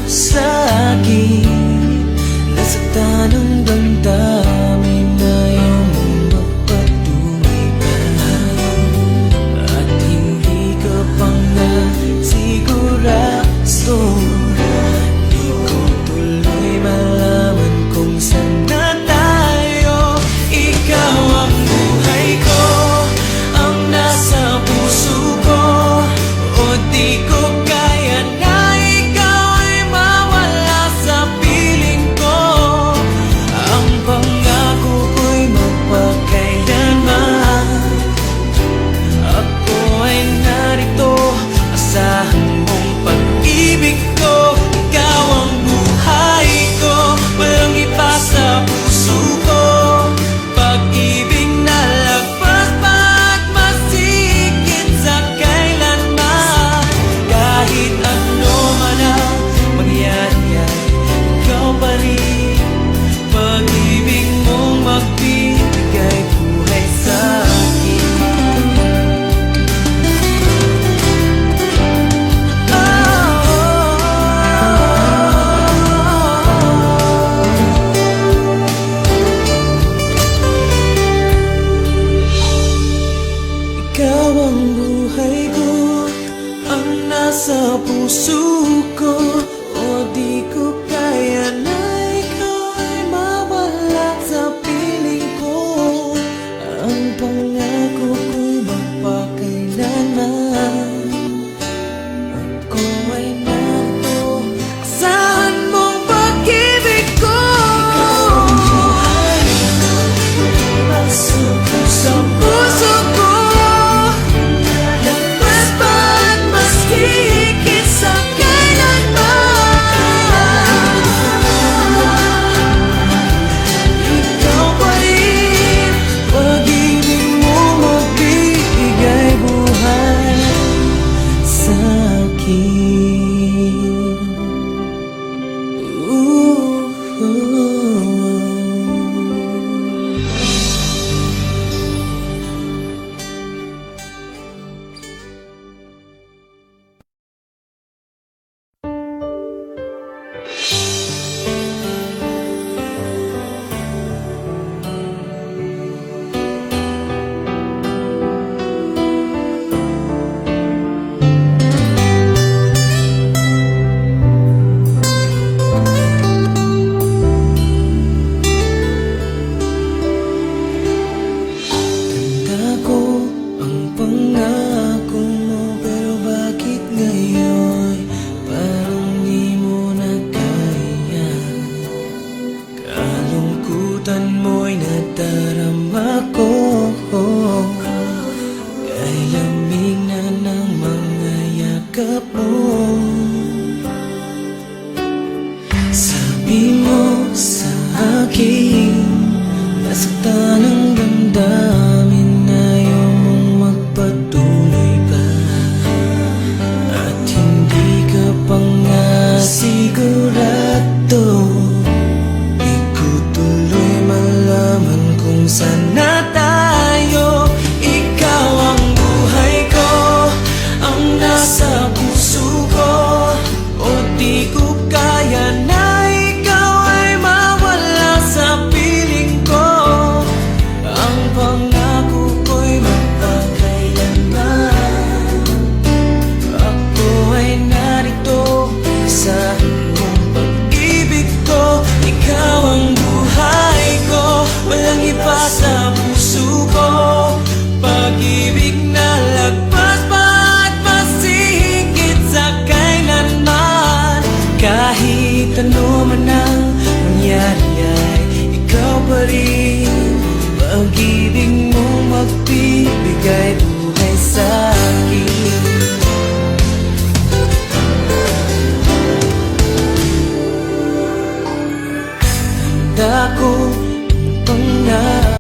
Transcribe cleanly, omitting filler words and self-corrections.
sa akin, nasaktan ang damdamin na ayaw mong magpatuloy pa. At hindi ka pa nga sigurado, di ko tuloy malaman kung saan na tayo. Ikaw ang buhay ko, ang nasa puso ko, o di ko kaya na ikaw ay mawala sa piling ko. Ang pangako ko'y magpakailanman, ako ay narito, asahan mong pag-ibig ko. Ikaw ang buhay ko, walang iba sa puso ko. Pag-ibig na lagpas pa at mas higit sa kailanman. Kahit ano man ang mangyari ay ikaw pa rin. Pag-ibig mong magbibigay buhay sa akin. Ikaw ang buhay ko, ang nasa puso ko, o di ko kaya na ikaw ay mawala sa piling ko. Ang pangako ko'y magpakailanman, ako ay narito, asahan mong pag-ibig ko. Sa puso ko, lagpas pa at mas higit sa kailanman. Ikaw pa rin, pag-ibig mo magbibigay buhay sa akin. Tanda ko ang pangako mo, pero bakit ngayon parang di mo na kaya? Kalungkutan mo'y nadarama ko, kay lamig na ng mga yakap mo. Sabi mo sa akin, nasaktan ang damdamin na ayaw mong magpatuloy pa. At hindi ka pa nga sigurado, di ko tuloy malaman kung saan na tayo. Ikaw ang buhay ko, ang nasa puso ko, o di ko kaya na ikaw ay mawala sa piling ko. Ang pangako ko'y magpakailanman, ako ay narito, asahan mong pag-ibig ko. Ikaw ang buhay ko, walang iba sa puso ko. Pag-ibig na lagpas pa at mas higit sa kailanman. Kahit ano man ang mangyari ay ikaw pa rin. Pag-ibig mo magbibigay buhay sa akin. Tanda ko ang pangako.